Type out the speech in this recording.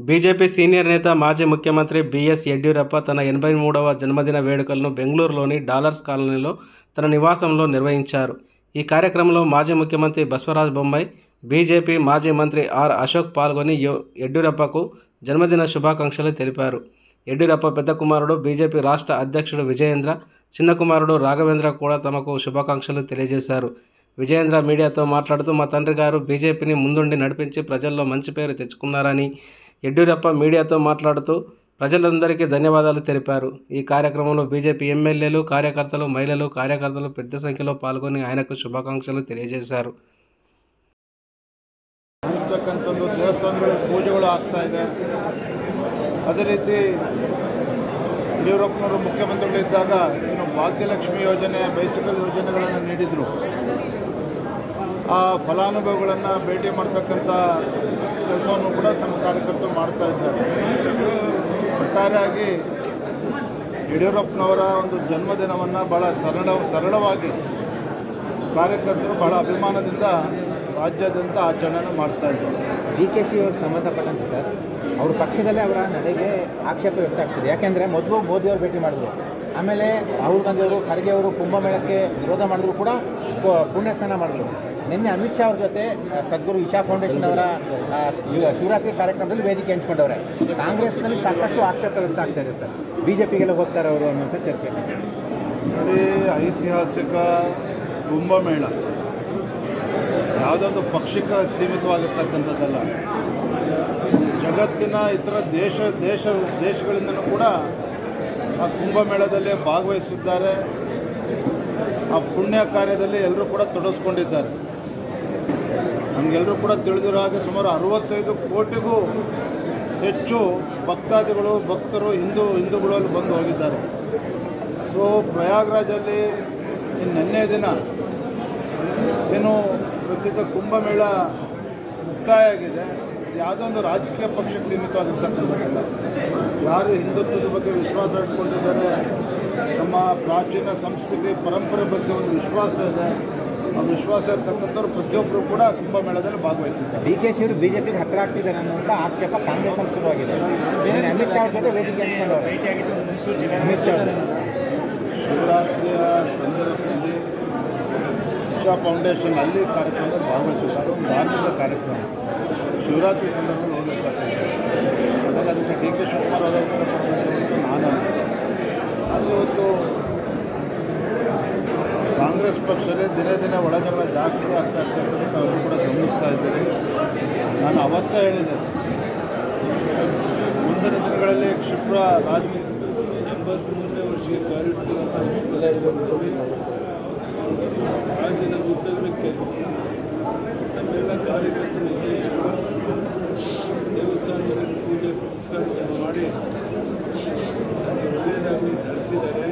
BJP senior నేత మాజీ ముఖ్యమంత్రి బీఎస్ యడ్యూరప్ప తన 83వ జన్మదిన వేడుకలను బెంగళూరులోని డాలర్స్ కాలనీలో తన నివాసంలో నిర్వహించారు. ఈ కార్యక్రమంలో మాజీ ముఖ్యమంత్రి బసవరాజ బొమ్మాయి, బీజేపీ మాజీ మంత్రి ఆర్. అశోక్ పాల్గొని యడ్యూరప్పకు జన్మదిన శుభాకాంక్షలు తెలిపారు. యడ్యూరప్ప పెద్ద కుమారుడు బీజేపీ రాష్ట్ర అధ్యక్షుడు విజయేంద్ర, చిన్న కుమారుడు రాఘవేంద్ర కూడా తమకు శుభాకాంక్షలు తెలియజేశారు. విజయేంద్ర మీడియాతో మాట్లాడుతూ, మా తండ్రి గారు బీజేపీని ముందుండి నడిపించి ప్రజల్లో మంచి పేరు తెచ్చుకున్నారని యడ్యూరప్ప మీడియాతో మాట్లాడుతూ ప్రజలందరికీ ధన్యవాదాలు తెలిపారు. ఈ కార్యక్రమంలో బీజేపీ ఎమ్మెల్యేలు, కార్యకర్తలు, మహిళలు, కార్యకర్తలు పెద్ద సంఖ్యలో పాల్గొని ఆయనకు శుభాకాంక్షలు తెలియజేశారు. ದೇವಸ್ಥಾನಗಳು ಪೂಜೆಗಳು ಆಗ್ತಾ ಇದೆ. ಅದೇ ರೀತಿ ಯಡಿಯೂರಪ್ಪನವರು ಮುಖ್ಯಮಂತ್ರಿಗಳಿದ್ದಾಗ ಇನ್ನು ಭಾಗ್ಯಲಕ್ಷ್ಮಿ ಯೋಜನೆ, ಬೈಸಿಕಲ್ ಯೋಜನೆಗಳನ್ನು ನೀಡಿದರು. ಆ ಫಲಾನುಭವಿಗಳನ್ನು ಭೇಟಿ ಮಾಡ್ತಕ್ಕಂಥ ಕೆಲಸವನ್ನು ಕೂಡ ತಮ್ಮ ಕಾರ್ಯಕರ್ತರು ಮಾಡ್ತಾ ಇದ್ದಾರೆ. ಒಟ್ಟಾರೆಯಾಗಿ ಯಡಿಯೂರಪ್ಪನವರ ಒಂದು ಜನ್ಮದಿನವನ್ನು ಬಹಳ ಸರಳವಾಗಿ ಕಾರ್ಯಕರ್ತರು ಬಹಳ ಅಭಿಮಾನದಿಂದ ರಾಜ್ಯಾದ್ಯಂತ ಆಚರಣೆ ಮಾಡ್ತಾ ಇದ್ದಾರೆ. DKಶಿ ಅವರು ಸಂಬಂಧಪಟ್ಟಂತೆ ಸರ್, ಅವ್ರ ಪಕ್ಷದಲ್ಲೇ ಅವರ ನಡೆಗೆ ಆಕ್ಷೇಪ ವ್ಯಕ್ತ ಆಗ್ತಿದೆ. ಯಾಕೆಂದರೆ ಮೊದಲು ಮೋದಿಯವರು ಭೇಟಿ ಮಾಡಿದ್ರು, ಆಮೇಲೆ ರಾಹುಲ್ ಗಾಂಧಿ ಅವರು, ಖರ್ಗೆ ಅವರು ಕುಂಭಮೇಳಕ್ಕೆ ವಿರೋಧ ಮಾಡಿದ್ರು, ಕೂಡ ಪುಣ್ಯ ಸ್ನಾನ ಮಾಡಿದ್ರು. ನಿನ್ನೆ ಅಮಿತ್ ಶಾ ಅವ್ರ ಜೊತೆ ಸದ್ಗುರು ಇಶಾ ಫೌಂಡೇಶನ್ ಅವರ ಶಿವರಾತ್ರಿ ಕಾರ್ಯಕ್ರಮದಲ್ಲಿ ವೇದಿಕೆ ಹಂಚ್ಕೊಂಡವ್ರೆ. ಕಾಂಗ್ರೆಸ್ನಲ್ಲಿ ಸಾಕಷ್ಟು ಆಕ್ಷೇಪ ವ್ಯಕ್ತ ಆಗ್ತಾ ಇದೆ ಸರ್, BJPಗೆಲ್ಲ ಹೋಗ್ತಾರೆ ಅವರು ಅನ್ನೋಂಥ ಚರ್ಚೆ. ನೋಡಿ, ಐತಿಹಾಸಿಕ ಕುಂಭಮೇಳ ಯಾವುದೊಂದು ಪಕ್ಷಕ್ಕೆ ಸೀಮಿತವಾಗಿರ್ತಕ್ಕಂಥದ್ದಲ್ಲ. ಜಗತ್ತಿನ ಇತರ ದೇಶಗಳಿಂದಲೂ ಕೂಡ ಆ ಕುಂಭಮೇಳದಲ್ಲಿ ಭಾಗವಹಿಸಿದ್ದಾರೆ. ಆ ಪುಣ್ಯ ಕಾರ್ಯದಲ್ಲಿ ಎಲ್ಲರೂ ಕೂಡ ತೊಡಗಿಸ್ಕೊಂಡಿದ್ದಾರೆ. ನಮಗೆಲ್ಲರೂ ಕೂಡ ತಿಳಿದಿರೋ ಹಾಗೆ ಸುಮಾರು 65 ಕೋಟಿಗೂ ಹೆಚ್ಚು ಭಕ್ತರು ಹಿಂದೂಗಳಲ್ಲಿ ಬಂದು ಹೋಗಿದ್ದಾರೆ. ಸೊ ಪ್ರಯಾಗ್ರಾಜಲ್ಲಿ ನಿನ್ನೆ ದಿನ ಏನು ಪ್ರಸಿದ್ಧ ಕುಂಭಮೇಳ ಮುಕ್ತಾಯ ಆಗಿದೆ. ಯಾವುದೋ ಒಂದು ರಾಜಕೀಯ ಪಕ್ಷಕ್ಕೆ ಸೀಮಿತವಾಗಿರ್ತಕ್ಕಂಥದ್ದಲ್ಲ. ಯಾರು ಹಿಂದುತ್ವದ ಬಗ್ಗೆ ವಿಶ್ವಾಸ ಇಟ್ಕೊಂಡಿದ್ದಾರೆ, ನಮ್ಮ ಪ್ರಾಚೀನ ಸಂಸ್ಕೃತಿ ಪರಂಪರೆ ಬಗ್ಗೆ ಒಂದು ವಿಶ್ವಾಸ ಇದೆ, ಆ ವಿಶ್ವಾಸ ಇರ್ತಕ್ಕಂಥವ್ರು ಪ್ರತಿಯೊಬ್ಬರು ಕೂಡ ಕುಂಭಮೇಳದಲ್ಲಿ ಭಾಗವಹಿಸಿದ್ದಾರೆ. DKಶಿ ಅವರು BJPಗೆ ಹತ್ತಿರ ಆಗ್ತಿದ್ದಾರೆ ಅನ್ನುವಂಥ ಆಕ್ಷೇಪ ಕಾಂಗ್ರೆಸ್ ಶುರುವಾಗಿದೆ. ಅಮಿತ್ ಶಾ ಅವ್ರ ಜೊತೆ ವೇದಿಕೆ ಹಂಚಿಕೊಂಡವ್ರೆ. ಅಮಿತ್ ಶಾ ಶಿವರಾತ್ರಿಯ ಸಂದರ್ಭದಲ್ಲಿ ಇಶಾ ಫೌಂಡೇಶನ್ ಅಲ್ಲಿ ಕಾರ್ಯಕ್ರಮದಲ್ಲಿ ಭಾಗವಹಿಸಿದ್ದಾರೆ. ಒಂದು ಧಾರ್ಮಿಕ ಕಾರ್ಯಕ್ರಮ ಶಿವರಾತ್ರಿ ಸಂದರ್ಭದಲ್ಲಿ ಹೋಗಿರ್ತಾರೆ. ಅದೆಲ್ಲ ಅದಕ್ಕೆ DK ಶಿವಕುಮಾರ್ ಅವರ ನಾನು ಅದು ಇವತ್ತು ಕಾಂಗ್ರೆಸ್ ಪಕ್ಷದಲ್ಲಿ ದಿನೇ ದಿನೇ ಒಳಜಗಳ ಜಾಸ್ತಿ ಆಗ್ತಾ ಇರ್ತಕ್ಕಂಥ ಅವರು ಕೂಡ ಗಮನಿಸ್ತಾ ಇದ್ದಾರೆ. ನಾನು ಅವತ್ತೇ ಹೇಳಿದೆ, ಮುಂದಿನ ದಿನಗಳಲ್ಲಿ ಕ್ಷಿಪ್ರ ರಾಜಕೀಯ 83ನೇ ವರ್ಷಕ್ಕೆ ಕಾಲಿಡ್ತಿರುವಂಥ ಶುಭ ಸಂದರ್ಭದಲ್ಲಿ ರಾಜ್ಯದ ಉದ್ದಗಲಕ್ಕೆ ನಮ್ಮೆಲ್ಲ ಕಾರ್ಯಕರ್ತರು ಉದ್ದೇಶಗಳು ದೇವಸ್ಥಾನಗಳಲ್ಲಿ ಪೂಜೆ ಪುರಸ್ಕಾರ ಮಾಡಿ ಒಳ್ಳೆಯದಾಗಲಿ ನಡೆಸಿದ್ದಾರೆ.